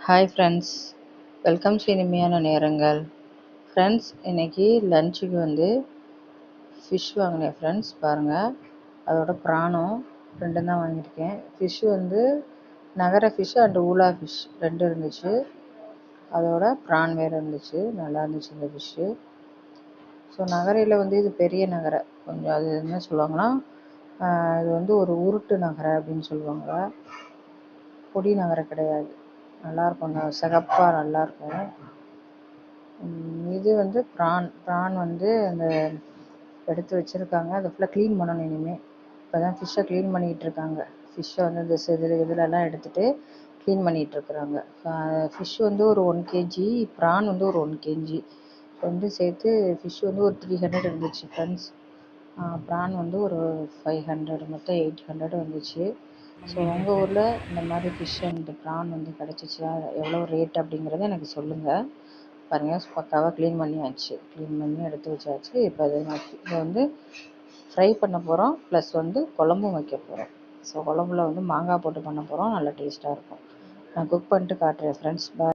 Hi friends, welcome to இனிமையான நேரங்கள். Friends, இன்றைக்கி லஞ்சுக்கு வந்து ஃபிஷ் வாங்கினேன் ஃப்ரெண்ட்ஸ். பாருங்கள், அதோட ப்ரானும் ரெண்டும் தான் வாங்கியிருக்கேன். ஃபிஷ்ஷு வந்து நகர ஃபிஷ் அண்டு ஊலா ஃபிஷ் ரெண்டும் இருந்துச்சு. அதோட ப்ரான் வேறு இருந்துச்சு. நல்லா இருந்துச்சு இந்த ஃபிஷ்ஷு. ஸோ நகரையில் வந்து இது பெரிய நகரை, கொஞ்சம் அது என்ன சொல்லுவாங்கன்னா, இது வந்து ஒரு உருட்டு நகரை அப்படின்னு சொல்லுவாங்க. பொடி நகரை கிடையாது. நல்லாயிருக்கும், சிகப்பாக நல்லாயிருக்கும். இது வந்து ப்ரான் வந்து அந்த எடுத்து வச்சுருக்காங்க. அதை ஃபுல்லாக க்ளீன் பண்ணணும் இனிமேல். இப்போ தான் ஃபிஷ்ஷை க்ளீன் பண்ணிகிட்டு இருக்காங்க. ஃபிஷ்ஷை வந்து இந்த இதிலெல்லாம் எடுத்துகிட்டு க்ளீன் பண்ணிகிட்ருக்குறாங்க. ஃபிஷ் வந்து ஒரு 1 kg, ப்ரான் வந்து ஒரு 1 kg ரெண்டு சேர்த்து ஃபிஷ் வந்து ஒரு 300 இருந்துச்சு ஃப்ரெண்ட்ஸ். ப்ரான் வந்து ஒரு 500, மொத்தம் 800 வந்துச்சு. ஸோ உங்கள் ஊரில் இந்த மாதிரி ஃபிஷ் அண்ட் ப்ரான் வந்து கிடச்சிச்சா, எவ்வளோ ரேட் அப்படிங்கிறத எனக்கு சொல்லுங்கள். பாருங்கள், பக்காவாக க்ளீன் பண்ணியாச்சு. க்ளீன் பண்ணி எடுத்து வச்சாச்சு. இப்போ இதை வந்து ஃப்ரை பண்ண போகிறோம், ப்ளஸ் வந்து குழம்பும் வைக்க போகிறோம். ஸோ குழம்புல வந்து மாங்காய் போட்டு பண்ண போகிறோம். நல்லா டேஸ்ட்டாக இருக்கும். நான் குக் பண்ணிட்டு காட்டுறேன் ஃப்ரெண்ட்ஸ். பாய்.